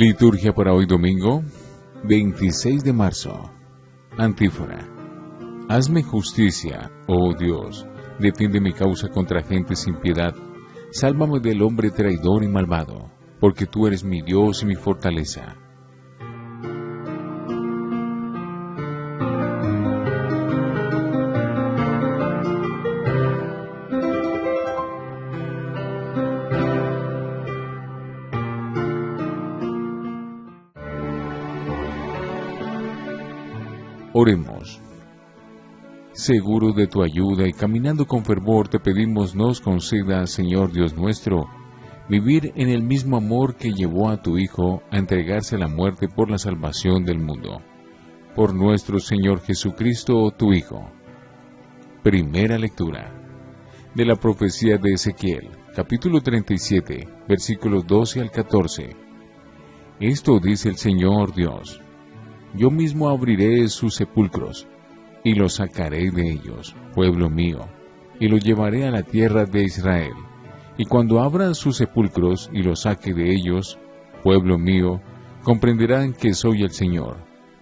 Liturgia para hoy domingo, 26 de marzo. Antífona. Hazme justicia, oh Dios, defiende mi causa contra gente sin piedad, sálvame del hombre traidor y malvado, porque tú eres mi Dios y mi fortaleza. Oremos. Seguro de tu ayuda y caminando con fervor te pedimos nos conceda, Señor Dios nuestro, vivir en el mismo amor que llevó a tu Hijo a entregarse a la muerte por la salvación del mundo. Por nuestro Señor Jesucristo, tu Hijo. Primera lectura de la profecía de Ezequiel, capítulo 37, versículos 12 al 14. Esto dice el Señor Dios: Yo mismo abriré sus sepulcros, y los sacaré de ellos, pueblo mío, y los llevaré a la tierra de Israel. Y cuando abra sus sepulcros y los saque de ellos, pueblo mío, comprenderán que soy el Señor.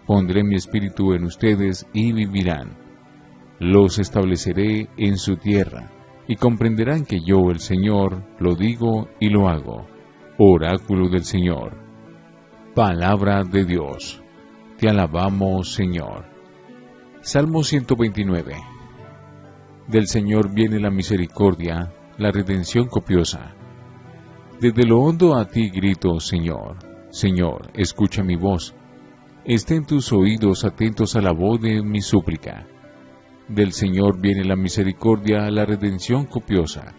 Pondré mi espíritu en ustedes y vivirán. Los estableceré en su tierra, y comprenderán que yo, el Señor, lo digo y lo hago. Oráculo del Señor. Palabra de Dios. Te alabamos, Señor. Salmo 129. Del Señor viene la misericordia, la redención copiosa. Desde lo hondo a ti grito, Señor. Señor, escucha mi voz. Estén tus oídos atentos a la voz de mi súplica. Del Señor viene la misericordia, la redención copiosa.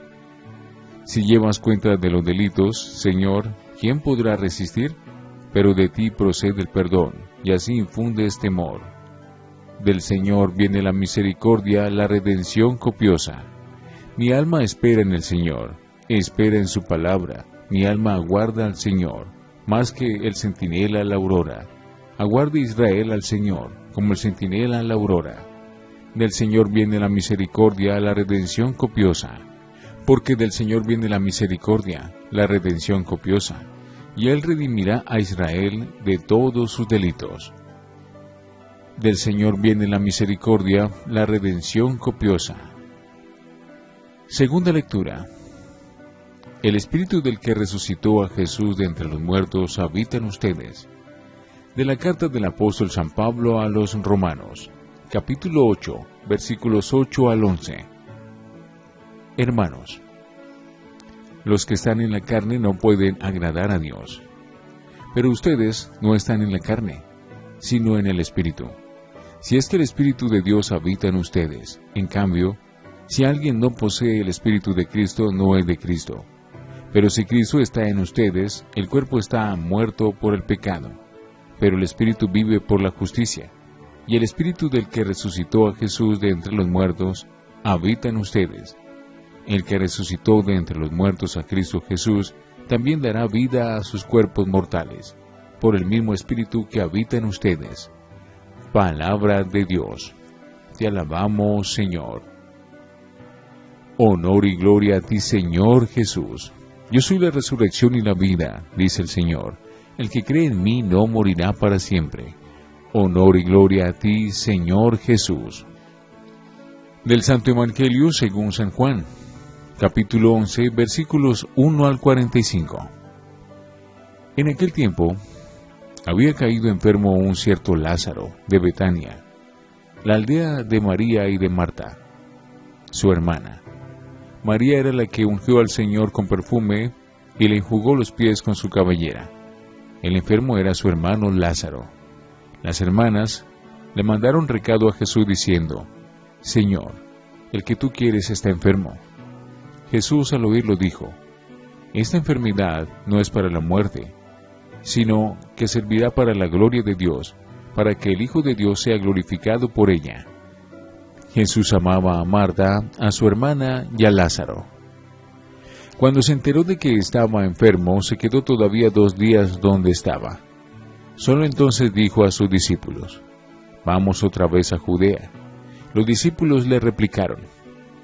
Si llevas cuenta de los delitos, Señor, ¿quién podrá resistir? Pero de ti procede el perdón, y así infundes temor. Del Señor viene la misericordia, la redención copiosa. Mi alma espera en el Señor, espera en su palabra. Mi alma aguarda al Señor, más que el centinela a la aurora. Aguarda Israel al Señor, como el centinela a la aurora. Del Señor viene la misericordia, la redención copiosa. Porque del Señor viene la misericordia, la redención copiosa. Y Él redimirá a Israel de todos sus delitos. Del Señor viene la misericordia, la redención copiosa. Segunda lectura. El Espíritu del que resucitó a Jesús de entre los muertos habita en ustedes. De la carta del apóstol San Pablo a los Romanos, capítulo 8, versículos 8 al 11. Hermanos, los que están en la carne no pueden agradar a Dios. Pero ustedes no están en la carne, sino en el Espíritu. Si es que el Espíritu de Dios habita en ustedes. En cambio, si alguien no posee el Espíritu de Cristo, no es de Cristo. Pero si Cristo está en ustedes, el cuerpo está muerto por el pecado, pero el Espíritu vive por la justicia. Y el Espíritu del que resucitó a Jesús de entre los muertos habita en ustedes. El que resucitó de entre los muertos a Cristo Jesús, también dará vida a sus cuerpos mortales, por el mismo Espíritu que habita en ustedes. Palabra de Dios. Te alabamos, Señor. Honor y gloria a ti, Señor Jesús. Yo soy la resurrección y la vida, dice el Señor. El que cree en mí no morirá para siempre. Honor y gloria a ti, Señor Jesús. Del Santo Evangelio según San Juan, capítulo 11, versículos 1 al 45. En aquel tiempo, había caído enfermo un cierto Lázaro, de Betania, la aldea de María y de Marta, su hermana. María era la que ungió al Señor con perfume y le enjugó los pies con su cabellera. El enfermo era su hermano Lázaro. Las hermanas le mandaron recado a Jesús diciendo: Señor, el que tú quieres está enfermo. Jesús al oírlo dijo: Esta enfermedad no es para la muerte, sino que servirá para la gloria de Dios, para que el Hijo de Dios sea glorificado por ella. Jesús amaba a Marta, a su hermana y a Lázaro. Cuando se enteró de que estaba enfermo, se quedó todavía 2 días donde estaba. Solo entonces dijo a sus discípulos: Vamos otra vez a Judea. Los discípulos le replicaron: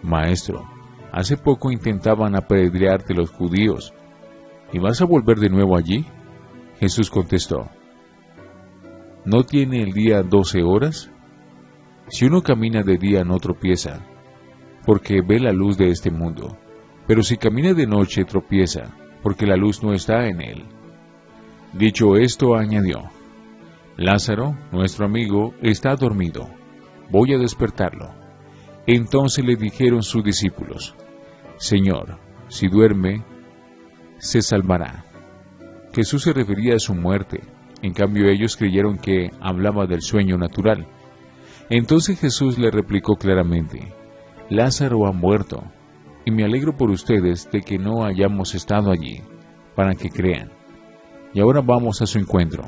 Maestro, hace poco intentaban apedrearte los judíos, ¿y vas a volver de nuevo allí? Jesús contestó: ¿no tiene el día 12 horas? Si uno camina de día no tropieza, porque ve la luz de este mundo. Pero si camina de noche tropieza, porque la luz no está en él. Dicho esto, añadió: Lázaro, nuestro amigo, está dormido. Voy a despertarlo. Entonces le dijeron sus discípulos: Señor, si duerme, se salvará. Jesús se refería a su muerte. En cambio ellos creyeron que hablaba del sueño natural. Entonces Jesús le replicó claramente: Lázaro ha muerto, y me alegro por ustedes de que no hayamos estado allí, para que crean. Y ahora vamos a su encuentro.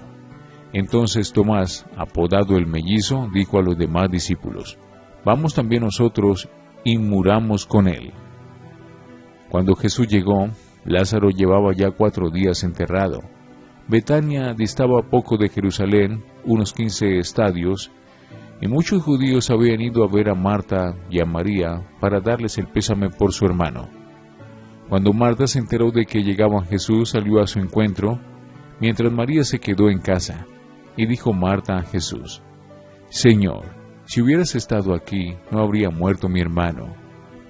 Entonces Tomás, apodado el mellizo, dijo a los demás discípulos: Vamos también nosotros y muramos con él. Cuando Jesús llegó, Lázaro llevaba ya 4 días enterrado. Betania distaba poco de Jerusalén, unos 15 estadios, y muchos judíos habían ido a ver a Marta y a María para darles el pésame por su hermano. Cuando Marta se enteró de que llegaba Jesús, salió a su encuentro, mientras María se quedó en casa. Y dijo Marta a Jesús: Señor, si hubieras estado aquí, no habría muerto mi hermano.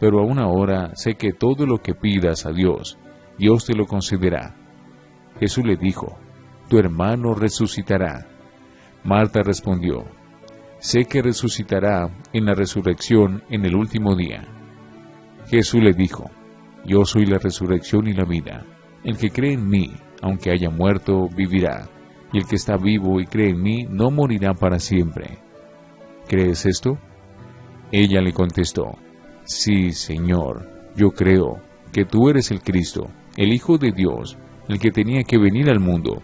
Pero aún ahora sé que todo lo que pidas a Dios, Dios te lo concederá. Jesús le dijo: Tu hermano resucitará. Marta respondió: Sé que resucitará en la resurrección en el último día. Jesús le dijo: Yo soy la resurrección y la vida. El que cree en mí, aunque haya muerto, vivirá. Y el que está vivo y cree en mí, no morirá para siempre. ¿Crees esto? Ella le contestó: Sí, Señor, yo creo que tú eres el Cristo, el Hijo de Dios, el que tenía que venir al mundo.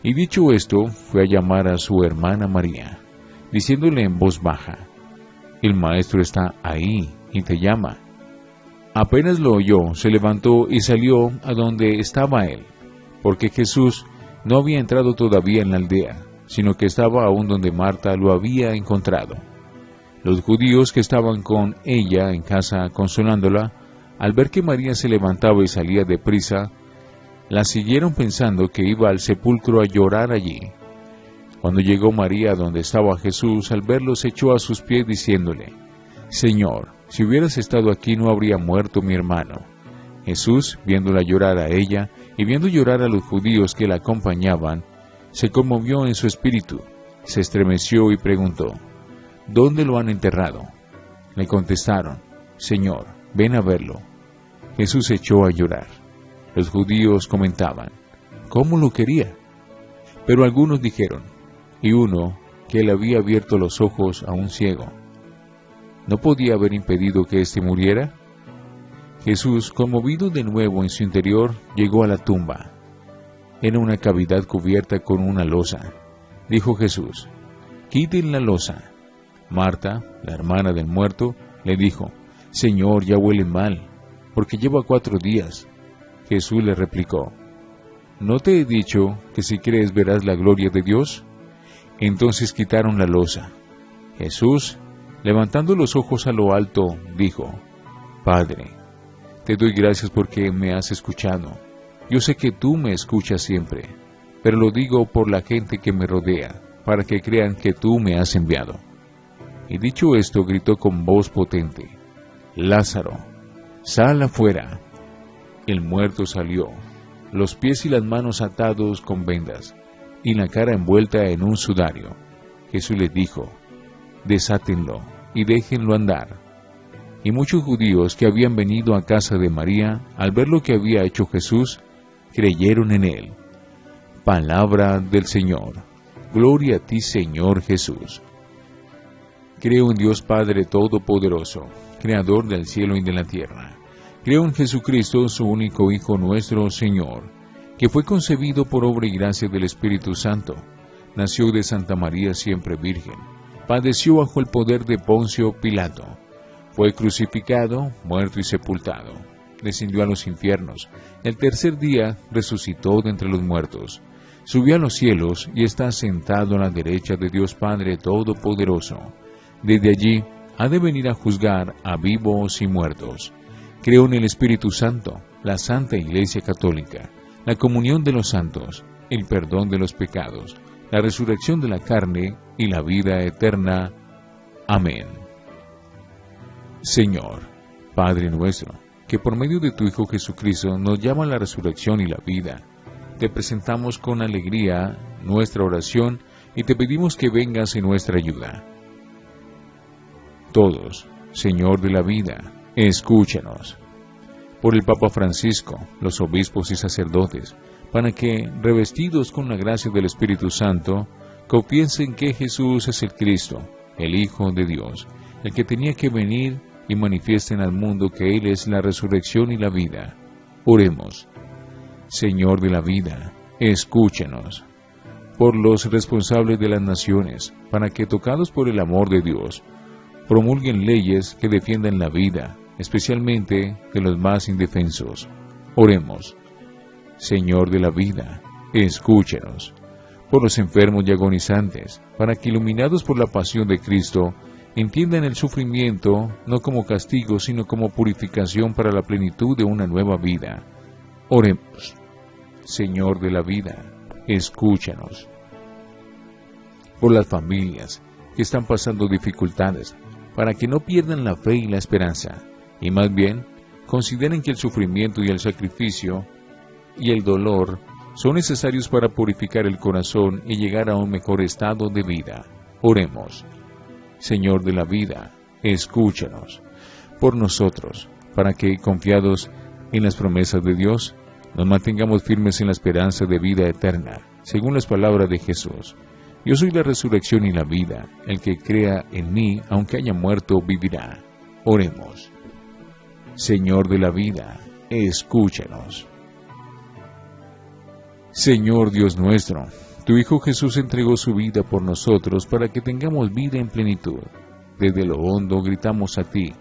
Y dicho esto, fue a llamar a su hermana María, diciéndole en voz baja: El Maestro está ahí y te llama. Apenas lo oyó, se levantó y salió a donde estaba él, porque Jesús no había entrado todavía en la aldea, sino que estaba aún donde Marta lo había encontrado. Los judíos que estaban con ella en casa consolándola, al ver que María se levantaba y salía deprisa, la siguieron pensando que iba al sepulcro a llorar allí. Cuando llegó María donde estaba Jesús, al verlo se echó a sus pies diciéndole: Señor, si hubieras estado aquí no habría muerto mi hermano. Jesús, viéndola llorar a ella y viendo llorar a los judíos que la acompañaban, se conmovió en su espíritu, se estremeció y preguntó: ¿Dónde lo han enterrado? Le contestaron: Señor, ven a verlo. Jesús se echó a llorar. Los judíos comentaban: ¿cómo lo quería? Pero algunos dijeron: y uno, que le había abierto los ojos a un ciego, ¿no podía haber impedido que éste muriera? Jesús, conmovido de nuevo en su interior, llegó a la tumba. Era una cavidad cubierta con una losa. Dijo Jesús: quiten la losa. Marta, la hermana del muerto, le dijo: Señor, ya huele mal, porque lleva 4 días. Jesús le replicó: ¿no te he dicho que si crees verás la gloria de Dios? Entonces quitaron la losa. Jesús, levantando los ojos a lo alto, dijo: Padre, te doy gracias porque me has escuchado. Yo sé que tú me escuchas siempre, pero lo digo por la gente que me rodea, para que crean que tú me has enviado. Y dicho esto, gritó con voz potente: Lázaro, sal afuera. El muerto salió, los pies y las manos atados con vendas, y la cara envuelta en un sudario. Jesús les dijo: desátenlo y déjenlo andar. Y muchos judíos que habían venido a casa de María, al ver lo que había hecho Jesús, creyeron en él. Palabra del Señor. Gloria a ti, Señor Jesús. Creo en Dios Padre Todopoderoso, Creador del cielo y de la tierra. Creo en Jesucristo, su único Hijo nuestro Señor, que fue concebido por obra y gracia del Espíritu Santo. Nació de Santa María siempre Virgen. Padeció bajo el poder de Poncio Pilato. Fue crucificado, muerto y sepultado. Descendió a los infiernos. El tercer día resucitó de entre los muertos. Subió a los cielos y está sentado a la derecha de Dios Padre Todopoderoso. Desde allí ha de venir a juzgar a vivos y muertos. Creo en el Espíritu Santo, la Santa Iglesia Católica, la comunión de los santos, el perdón de los pecados, la resurrección de la carne y la vida eterna. Amén. Señor, Padre nuestro, que por medio de tu Hijo Jesucristo nos llama a la resurrección y la vida, te presentamos con alegría nuestra oración y te pedimos que vengas en nuestra ayuda. Todos, Señor de la vida, escúchanos. Por el Papa Francisco, los obispos y sacerdotes, para que, revestidos con la gracia del Espíritu Santo, confiesen que Jesús es el Cristo, el Hijo de Dios, el que tenía que venir, y manifiesten al mundo que Él es la resurrección y la vida. Oremos. Señor de la vida, escúchanos. Por los responsables de las naciones, para que, tocados por el amor de Dios, promulguen leyes que defiendan la vida, especialmente de los más indefensos. Oremos. Señor de la vida, escúchanos. Por los enfermos y agonizantes, para que, iluminados por la pasión de Cristo, entiendan el sufrimiento no como castigo, sino como purificación para la plenitud de una nueva vida. Oremos. Señor de la vida, escúchanos. Por las familias que están pasando dificultades, para que no pierdan la fe y la esperanza, y más bien consideren que el sufrimiento y el sacrificio y el dolor son necesarios para purificar el corazón y llegar a un mejor estado de vida. Oremos. Señor de la vida, escúchanos. Por nosotros, para que, confiados en las promesas de Dios, nos mantengamos firmes en la esperanza de vida eterna, según las palabras de Jesús. Yo soy la resurrección y la vida. El que crea en mí, aunque haya muerto, vivirá. Oremos. Señor de la vida, escúchanos. Señor Dios nuestro, tu Hijo Jesús entregó su vida por nosotros para que tengamos vida en plenitud. Desde lo hondo gritamos a ti,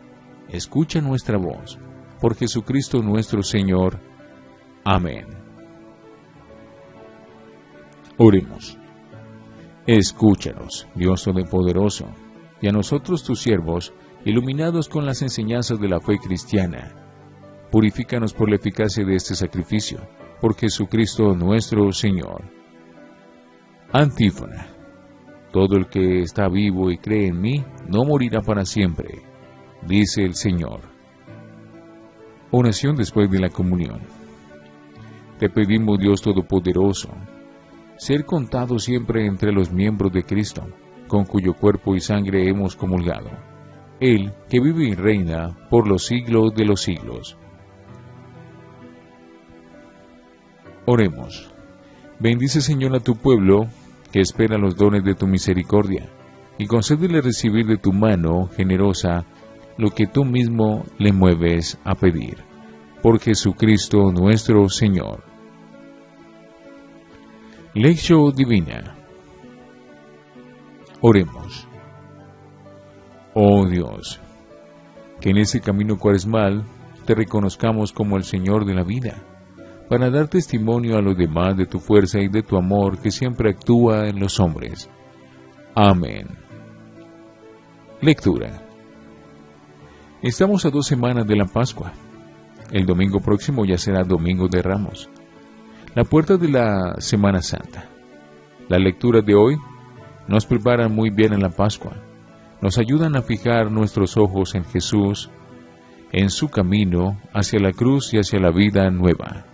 escucha nuestra voz, por Jesucristo nuestro Señor. Amén. Oremos. Escúchanos, Dios Todopoderoso, y a nosotros tus siervos, iluminados con las enseñanzas de la fe cristiana. Purifícanos por la eficacia de este sacrificio, por Jesucristo nuestro Señor. Antífona. Todo el que está vivo y cree en mí, no morirá para siempre, dice el Señor. Oración después de la comunión. Te pedimos, Dios Todopoderoso, ser contado siempre entre los miembros de Cristo, con cuyo cuerpo y sangre hemos comulgado, Él que vive y reina por los siglos de los siglos. Oremos. Bendice, Señor, a tu pueblo, que espera los dones de tu misericordia, y concédele recibir de tu mano generosa lo que tú mismo le mueves a pedir. Por Jesucristo nuestro Señor. Lección Divina. Oremos. Oh Dios, que en ese camino cuaresmal te reconozcamos como el Señor de la vida, para dar testimonio a los demás de tu fuerza y de tu amor que siempre actúa en los hombres. Amén. Lectura. Estamos a 2 semanas de la Pascua. El domingo próximo ya será Domingo de Ramos, la puerta de la Semana Santa. Las lecturas de hoy nos preparan muy bien en la Pascua, nos ayudan a fijar nuestros ojos en Jesús, en su camino hacia la cruz y hacia la vida nueva.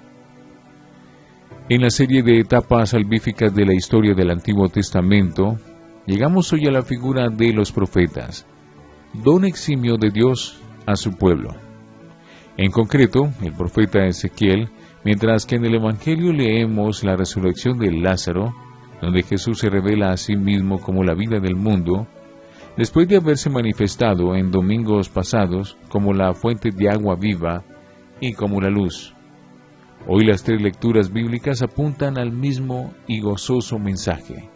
En la serie de etapas salvíficas de la historia del Antiguo Testamento, llegamos hoy a la figura de los profetas, don eximio de Dios a su pueblo. En concreto, el profeta Ezequiel, mientras que en el Evangelio leemos la resurrección de Lázaro, donde Jesús se revela a sí mismo como la vida del mundo, después de haberse manifestado en domingos pasados como la fuente de agua viva y como la luz. Hoy las 3 lecturas bíblicas apuntan al mismo y gozoso mensaje,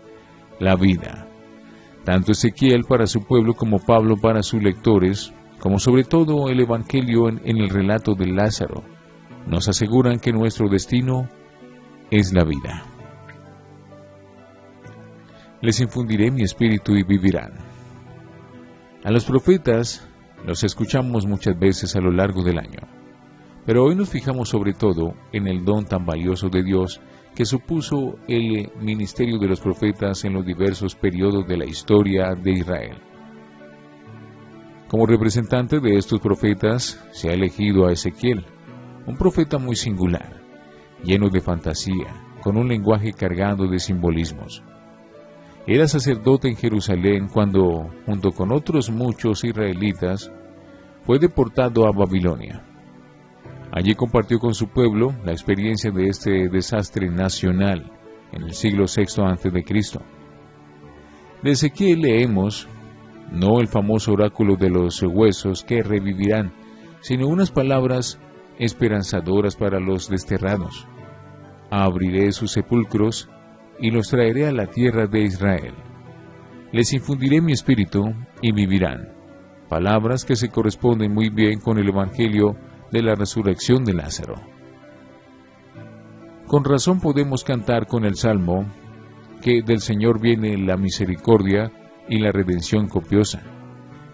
la vida. Tanto Ezequiel para su pueblo como Pablo para sus lectores, como sobre todo el Evangelio en el relato de Lázaro, nos aseguran que nuestro destino es la vida. Les infundiré mi espíritu y vivirán. A los profetas los escuchamos muchas veces a lo largo del año, pero hoy nos fijamos sobre todo en el don tan valioso de Dios que supuso el ministerio de los profetas en los diversos periodos de la historia de Israel. Como representante de estos profetas se ha elegido a Ezequiel, un profeta muy singular, lleno de fantasía, con un lenguaje cargado de simbolismos. Era sacerdote en Jerusalén cuando, junto con otros muchos israelitas, fue deportado a Babilonia. Allí compartió con su pueblo la experiencia de este desastre nacional en el siglo VI a.C. De Ezequiel leemos, no el famoso oráculo de los huesos que revivirán, sino unas palabras esperanzadoras para los desterrados. Abriré sus sepulcros y los traeré a la tierra de Israel. Les infundiré mi espíritu y vivirán. Palabras que se corresponden muy bien con el Evangelio de la resurrección de Lázaro. Con razón podemos cantar con el Salmo que del Señor viene la misericordia y la redención copiosa.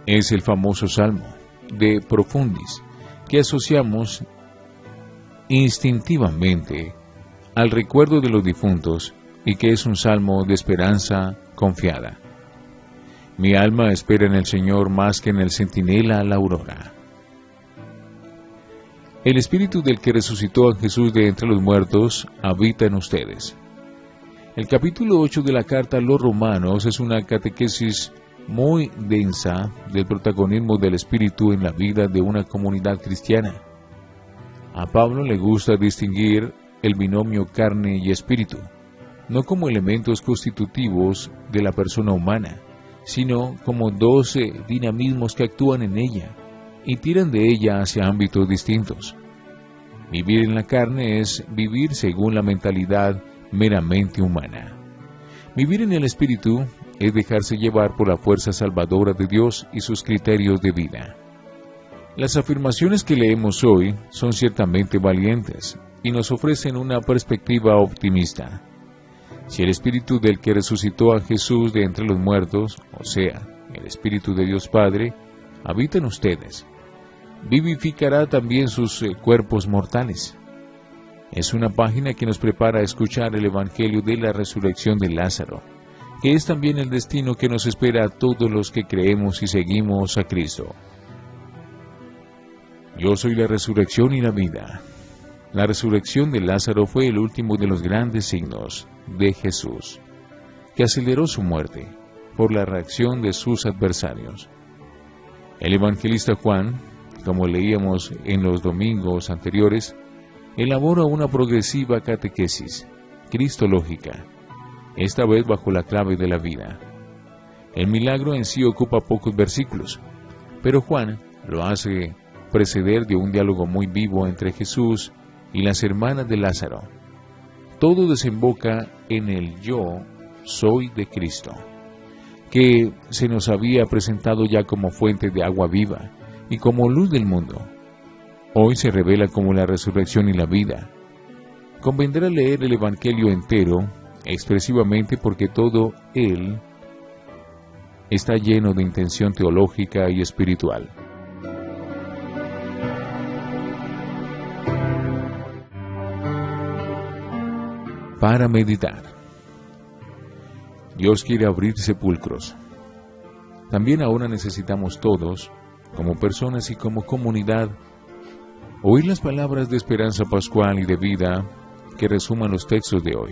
Es el famoso Salmo de Profundis que asociamos instintivamente al recuerdo de los difuntos y que es un salmo de esperanza confiada. Mi alma espera en el Señor más que en el centinela a la aurora. El Espíritu del que resucitó a Jesús de entre los muertos habita en ustedes. El capítulo 8 de la carta a los Romanos es una catequesis muy densa del protagonismo del Espíritu en la vida de una comunidad cristiana. A Pablo le gusta distinguir el binomio carne y espíritu, no como elementos constitutivos de la persona humana, sino como 12 dinamismos que actúan en ella y tiran de ella hacia ámbitos distintos. Vivir en la carne es vivir según la mentalidad meramente humana. Vivir en el espíritu es dejarse llevar por la fuerza salvadora de Dios y sus criterios de vida. Las afirmaciones que leemos hoy son ciertamente valientes y nos ofrecen una perspectiva optimista. Si el Espíritu del que resucitó a Jesús de entre los muertos, o sea, el Espíritu de Dios Padre, habita en ustedes, vivificará también sus cuerpos mortales. Es una página que nos prepara a escuchar el Evangelio de la resurrección de Lázaro, que es también el destino que nos espera a todos los que creemos y seguimos a Cristo. Yo soy la resurrección y la vida. La resurrección de Lázaro fue el último de los grandes signos de Jesús, que aceleró su muerte por la reacción de sus adversarios. El evangelista Juan, como leíamos en los domingos anteriores, elabora una progresiva catequesis cristológica, esta vez bajo la clave de la vida. El milagro en sí ocupa pocos versículos, pero Juan lo hace preceder de un diálogo muy vivo entre Jesús y las hermanas de Lázaro. Todo desemboca en el yo soy de Cristo, que se nos había presentado ya como fuente de agua viva y como luz del mundo. Hoy se revela como la resurrección y la vida. Convendrá leer el Evangelio entero, expresivamente, porque todo él está lleno de intención teológica y espiritual. Para meditar. Dios quiere abrir sepulcros. También ahora necesitamos todos, como personas y como comunidad, oír las palabras de esperanza pascual y de vida que resuman los textos de hoy.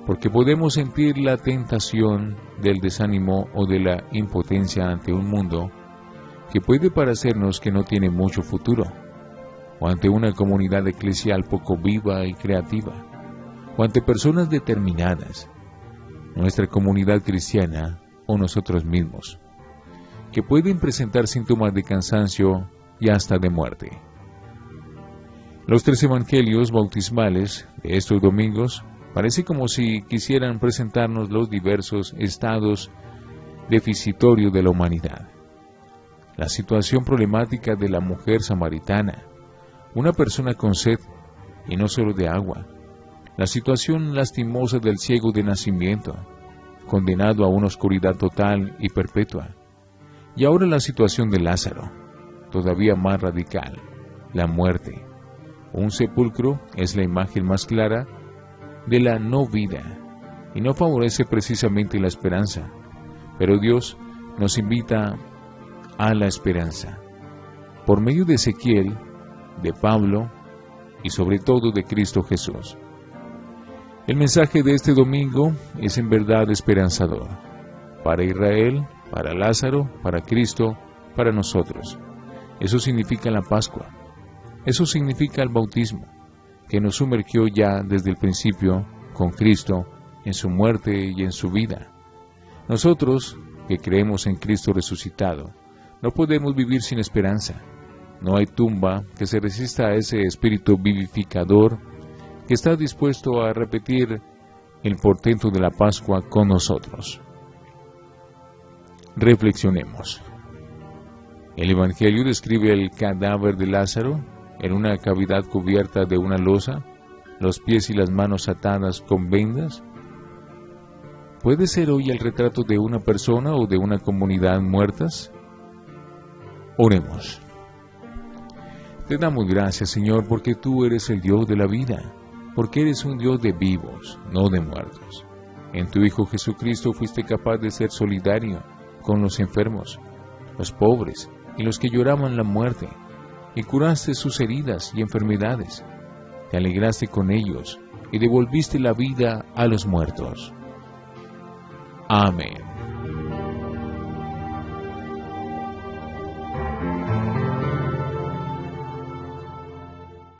Porque podemos sentir la tentación del desánimo o de la impotencia ante un mundo que puede parecernos que no tiene mucho futuro, o ante una comunidad eclesial poco viva y creativa, o ante personas determinadas, nuestra comunidad cristiana o nosotros mismos, que pueden presentar síntomas de cansancio y hasta de muerte. Los 3 evangelios bautismales de estos domingos parece como si quisieran presentarnos los diversos estados deficitorios de la humanidad. La situación problemática de la mujer samaritana, una persona con sed y no solo de agua. La situación lastimosa del ciego de nacimiento, condenado a una oscuridad total y perpetua. Y ahora la situación de Lázaro, todavía más radical, la muerte. Un sepulcro es la imagen más clara de la no vida y no favorece precisamente la esperanza. Pero Dios nos invita a la esperanza por medio de Ezequiel, de Pablo y sobre todo de Cristo Jesús. El mensaje de este domingo es en verdad esperanzador para Israel, para Lázaro, para Cristo, para nosotros. Eso significa la Pascua. Eso significa el bautismo, que nos sumergió ya desde el principio con Cristo en su muerte y en su vida. Nosotros, que creemos en Cristo resucitado, no podemos vivir sin esperanza. No hay tumba que se resista a ese espíritu vivificador que está dispuesto a repetir el portento de la Pascua con nosotros. Reflexionemos. El Evangelio describe el cadáver de Lázaro en una cavidad cubierta de una losa, los pies y las manos atadas con vendas. ¿Puede ser hoy el retrato de una persona o de una comunidad muertas? Oremos. Te damos gracias, Señor, porque tú eres el Dios de la vida, porque eres un Dios de vivos, no de muertos. En tu Hijo Jesucristo fuiste capaz de ser solidario con los enfermos, los pobres y los que lloraban la muerte, y curaste sus heridas y enfermedades. Te alegraste con ellos y devolviste la vida a los muertos. Amén.